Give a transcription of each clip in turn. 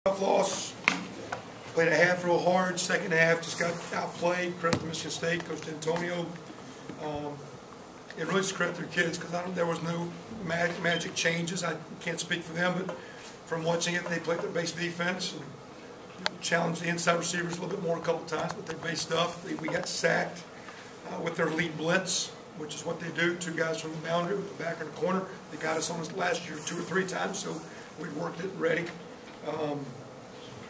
Tough loss. Played a half real hard. Second half just got outplayed. Credit to Michigan State, Coach Antonio. It really just credit their kids because there was no magic changes. I can't speak for them, but from watching it, they played their base defense and challenged the inside receivers a little bit more a couple times, but their base stuff. We got sacked with their lead blitz, which is what they do. Two guys from the boundary with the back in the corner. They got us on us last year 2 or 3 times, so we worked it ready.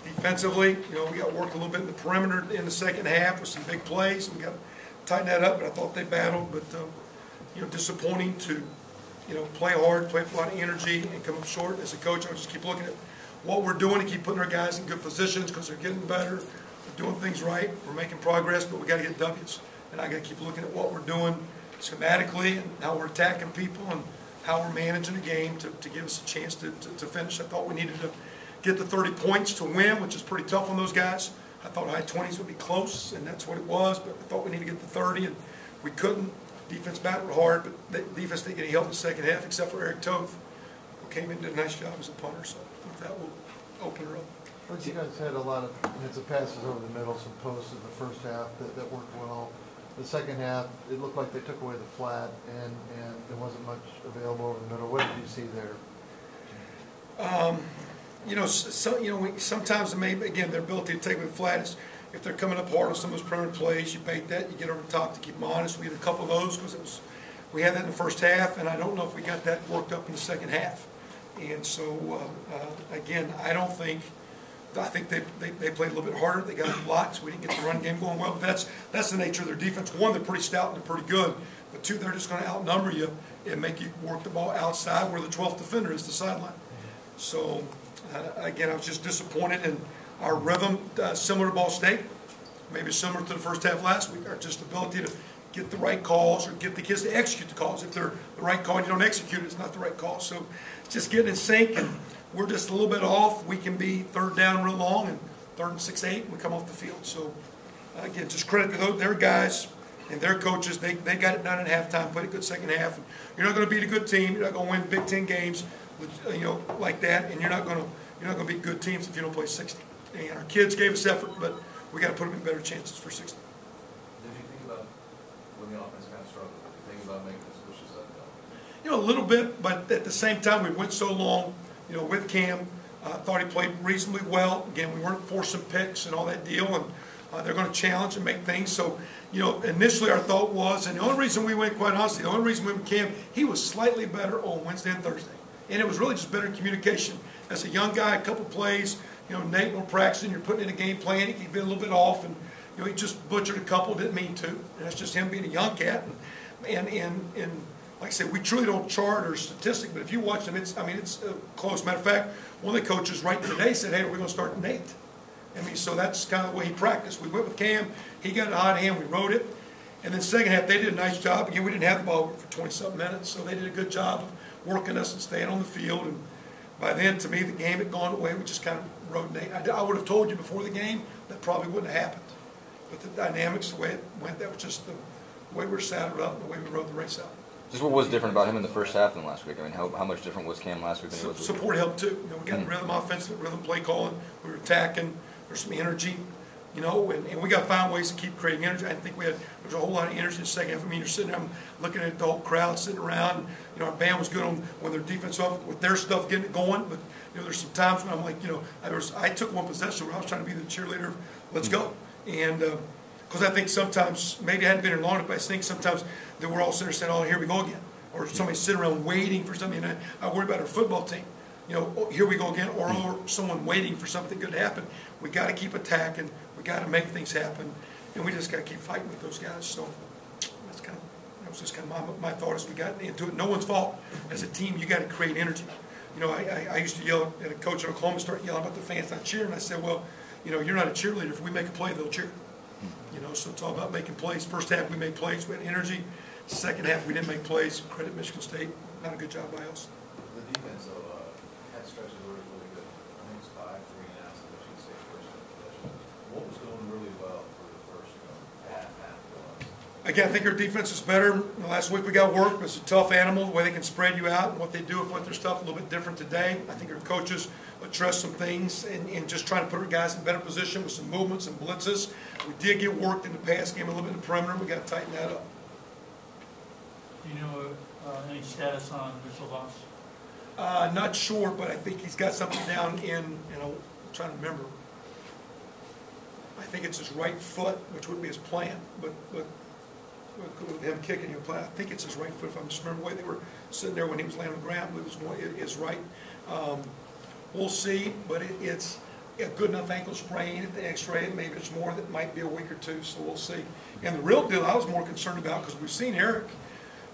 Defensively, we got worked a little bit in the perimeter in the second half with some big plays. We got to tighten that up, but I thought they battled. But disappointing to play hard, play with a lot of energy, and come up short. As a coach, I'll just keep looking at what we're doing and keep putting our guys in good positions because they're getting better. We're doing things right. We're making progress, but we got to get W's. And I got to keep looking at what we're doing schematically and how we're attacking people and how we're managing the game to give us a chance to finish. I thought we needed to get the 30 points to win, which is pretty tough on those guys. I thought high 20s would be close, and that's what it was, but I thought we needed to get the 30, and we couldn't. Defense battled hard, but the defense didn't get any help in the second half except for Eric Toth, who came in and did a nice job as a punter, so that will open her up. Well, you guys had a lot of hits of passes over the middle, some posts in the first half that worked well. The second half, it looked like they took away the flat, and there wasn't much available over the middle. What did you see there? Sometimes maybe again their ability to take away the flat is if they're coming up hard on some of those perimeter plays, you bait that, you get over the top to keep them honest. We had a couple of those because we had that in the first half, and I don't know if we got that worked up in the second half. And so again, I think they played a little bit harder. They got blocks. We didn't get the run game going well. But that's the nature of their defense. One, they're pretty stout and they're pretty good. But two, they're just going to outnumber you and make you work the ball outside where the 12th defender is the sideline. So again, I was just disappointed in our rhythm, similar to Ball State, maybe similar to the first half last week. Our just ability to get the right calls or get the kids to execute the calls. If they're the right call and you don't execute it, it's not the right call. So it's just getting in sync, and we're just a little bit off. We can be third down real long and 3rd and 6, 8, and we come off the field. So again, just credit to their guys and their coaches. They got it done at halftime, played a good second half. You're not going to beat a good team. You're not going to win Big Ten games, like that, and you're not going to beat good teams if you don't play 60. And our kids gave us effort, but we got to put them in better chances for 60. Did you think about when the offense kind of struggled? Did you think about making the switches up? A little bit, but at the same time, we went so long, with Cam. Thought he played reasonably well. Again, we weren't forcing picks and all that deal, and they're going to challenge and make things. So, initially our thought was, and the only reason we went, quite honestly, the only reason we went with Cam, he was slightly better on Wednesday and Thursday. And it was really just better communication. As a young guy, a couple plays, Nate, when practicing, you're putting in a game plan, he'd been a little bit off, and he just butchered a couple, didn't mean to. And that's just him being a young cat. And like I said, we truly don't chart or statistic, but if you watch them, it's close. Matter of fact, one of the coaches right today said, hey, we're going to start Nate. So that's kind of the way he practiced. We went with Cam, he got a hot hand, we rode it. And then second half, they did a nice job. Again, we didn't have the ball for 20-something minutes, so they did a good job of working us and staying on the field. And by then, to me, the game had gone away. We just kind of rode Nate. I would have told you before the game that probably wouldn't have happened. But the dynamics, the way it went, that was just the way we were saddled up and the way we rode the race out. Just what was different about him in the first half than last week? How much different was Cam last week than he was? Support helped too. We got rhythm, offensive rhythm, play calling. We were attacking. There's some energy, and we got to find ways to keep creating energy. I think there was a whole lot of energy in the second half. You're sitting there, I'm looking at the whole crowd sitting around. Our band was good on when their defense off with their stuff getting it going. But there's some times when I'm like, I took one possession where I was trying to be the cheerleader. Let's go, and because I think sometimes maybe I hadn't been here long enough, but I think sometimes that we're all sitting there saying, "Oh, here we go again," or somebody sitting around waiting for something. And I worry about our football team. Oh, here we go again, or someone waiting for something good to happen. We got to keep attacking. We got to make things happen, and we just got to keep fighting with those guys. So that was just kind of my thought as we got into it. No one's fault. As a team, you got to create energy. I used to yell at a coach at Oklahoma, start yelling about the fans not cheering. I said, well, you're not a cheerleader. If we make a play, they'll cheer. So it's all about making plays. First half, we made plays. We had energy. Second half, we didn't make plays. Credit Michigan State. Not a good job by us. The defense, though, had stretches where it was really good. I think it was 5, 3 and out of Michigan State first possession. What was going really well for the first half was? Again, I think our defense is better. Last week we got work. It's a tough animal, the way they can spread you out and what they do with their stuff a little bit different today. I think our coaches address some things and just trying to put our guys in better position with some movements and blitzes. We did get worked in the pass game a little bit in the perimeter. We got to tighten that up. Do you know any status on Mitchell Voss? Not sure, but I think he's got something down in, I'm trying to remember. I think it's his right foot, which would be his plan, but with him kicking your plan, I think it's his right foot. If I'm just remembering the way they were sitting there when he was laying on the ground, it was his right. We'll see, but it's a good enough ankle sprain. If they x-ray it, maybe it's more. That might be a week or two, so we'll see. And the real deal I was more concerned about, because we've seen Eric,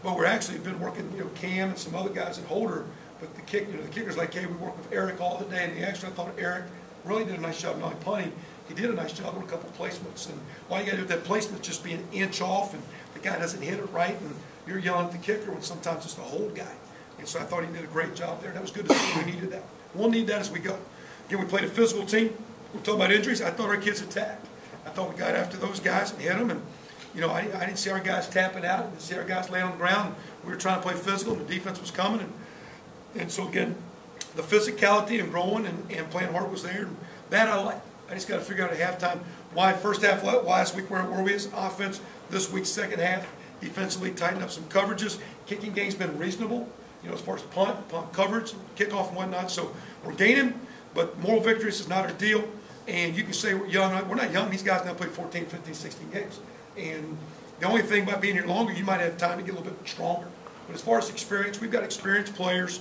but we're actually been working, Cam and some other guys at Holder. But the kicker's like, hey, we work with Eric all the day, and I thought Eric really did a nice job not only punting, he did a nice job with a couple of placements. And all you got to do with that placement just be an inch off, and the guy doesn't hit it right, and you're yelling at the kicker when sometimes it's the hold guy. And so I thought he did a great job there. That was good to see. We needed that. We'll need that as we go. Again, we played a physical team. We're talking about injuries. I thought our kids attacked. I thought we got after those guys and hit them. And, I didn't see our guys tapping out. I didn't see our guys laying on the ground. We were trying to play physical, and the defense was coming. And so, again, the physicality and growing and playing hard was there. And that I like. I just got to figure out at halftime why first half last week where we as offense, this week's second half, defensively tightened up some coverages. Kicking game's been reasonable, as far as punt coverage, kickoff and whatnot. So we're gaining, but moral victories is not our deal. And you can say we're young. We're not young. These guys now play 14, 15, 16 games. And the only thing about being here longer, you might have time to get a little bit stronger. But as far as experience, we've got experienced players.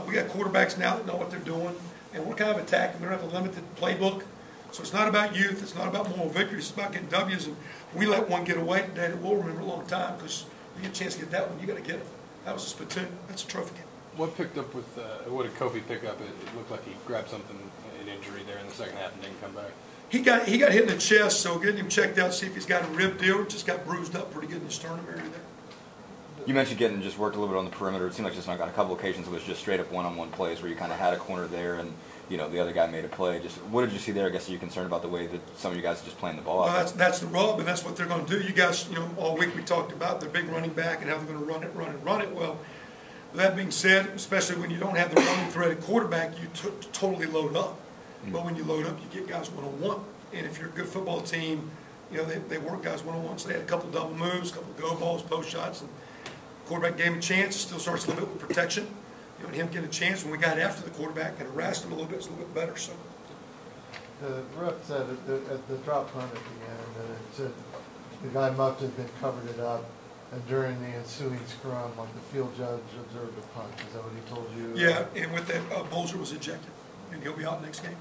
We got quarterbacks now that know what they're doing. And we're kind of attacking. We don't have a limited playbook. So it's not about youth. It's not about moral victories. It's about getting W's. And we let one get away today that we'll remember a long time, because you get a chance to get that one, you got to get it. That was a spittoon. That's a trophy game. What picked up with, what did Kofi pick up? It looked like he grabbed something, an injury there in the second half and didn't come back. He got hit in the chest, so getting him checked out, see if he's got a rib deal. Just got bruised up pretty good in the sternum area there. You mentioned getting just worked a little bit on the perimeter. It seemed like just on a couple occasions it was just straight up one-on-one plays where you kind of had a corner there and the other guy made a play. Just what did you see there? I guess are you concerned about the way that some of you guys are just playing the ball out? Well, that's the rub, and that's what they're going to do. You guys, all week we talked about their big running back and how they're going to run it. Well, that being said, especially when you don't have the running threat at quarterback, you totally load up. But when you load up, you get guys one-on-one. And if you're a good football team, they work guys one-on-one. So they had a couple double moves, a couple go balls, post shots, and quarterback gave him a chance. It still starts a little bit with protection. And him getting a chance when we got after the quarterback and harassed him a little bit, it's a little bit better. So the ref said at the drop punt at the end that it said the guy must have been covered it up, and during the ensuing scrum, like the field judge observed the punt. Is that what he told you? Yeah, and with that, Bolger was ejected, and he'll be out next game.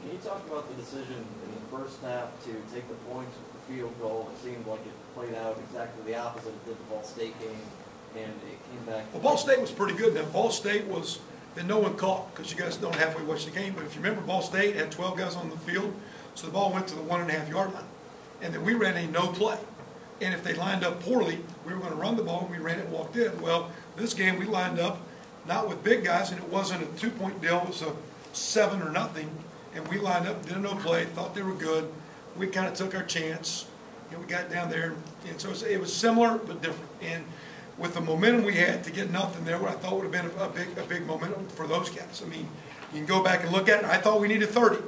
Can you talk about the decision in the first half to take the points with the field goal? It seemed like it played out exactly the opposite of the Ball State game, and it came back. Well, Ball State was pretty good. Now, Ball State was that no one caught, because you guys don't halfway watch the game. But if you remember, Ball State had 12 guys on the field, so the ball went to the 1.5 yard line, and then we ran a no play. And if they lined up poorly, we were going to run the ball, and we ran it and walked in. Well, this game we lined up not with big guys, and it wasn't a 2-point deal. It was a 7 or nothing. And we lined up, did a no play, thought they were good. We kind of took our chance. We got down there, and so it was similar but different. And with the momentum we had to get nothing there, what I thought would have been a big momentum for those guys. I mean, you can go back and look at it. I thought we needed 30,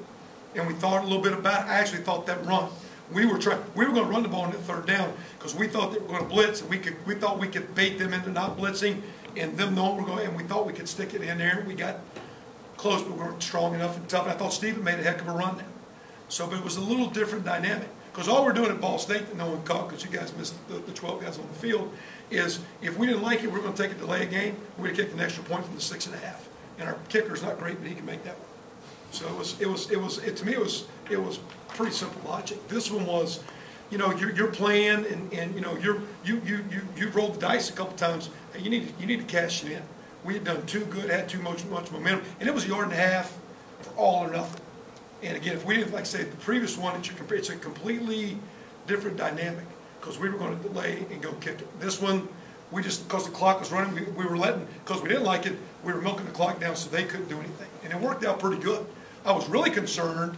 and we thought a little bit about it. I actually thought that run. We were going to run the ball on the third down because we thought they were going to blitz, and we thought we could bait them into not blitzing, and them knowing we're going, and we thought we could stick it in there. We got close, but we weren't strong enough and tough. And I thought Stephen made a heck of a run there. So, but it was a little different dynamic. Because all we're doing at Ball State that no one caught, because you guys missed the 12 guys on the field, is if we didn't like it, we're going to take a delay a game. We're going to kick an extra point from the 6.5. And our kicker's not great, but he can make that one. So to me, it was pretty simple logic. This one was, you're playing and you rolled the dice a couple times. Hey, you need to cash it in. We had done too good, had too much momentum, and it was 1.5 yards for all or nothing. And again, if we didn't, like say the previous one, it's a completely different dynamic because we were going to delay and go kick it. This one, we just, because the clock was running, we were letting, because we didn't like it, we were milking the clock down so they couldn't do anything. And it worked out pretty good. I was really concerned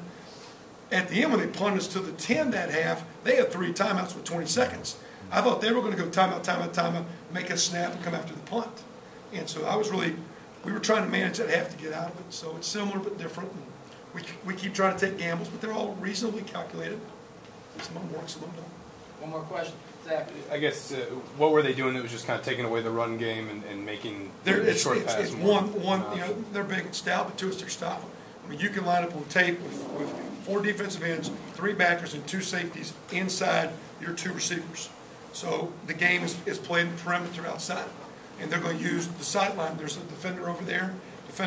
at the end when they punted us to the 10 that half, they had 3 timeouts with 20 seconds. I thought they were going to go timeout, make a snap, and come after the punt. And so I was really we were trying to manage that half to get out of it. So it's similar but different. And we keep trying to take gambles, but they're all reasonably calculated. Some of them work, some of them don't. One more question, Zach. I guess what were they doing that was just kind of taking away the run game and making the short pass It's more one. an You know, option? they're big and stout, but two is their style. I mean, you can line up on tape with 4 defensive ends, 3 backers, and 2 safeties inside your 2 receivers. So the game is played in perimeter outside, and they're going to use the sideline. There's a defender over there. So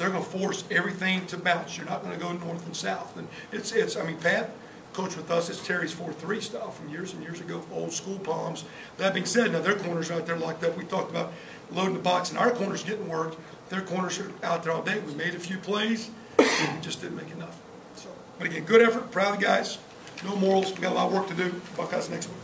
they're going to force everything to bounce. You're not going to go north and south. And I mean, Pat coached with us. It's Terry's 4-3 style from years and years ago, old school Palms. That being said, now their corners are out there locked up. We talked about loading the box, and our corners getting worked. Their corners are out there all day. We made a few plays, and we just didn't make enough. So, but again, good effort. Proud of the guys. No morals. We got a lot of work to do. Buckeyes next week.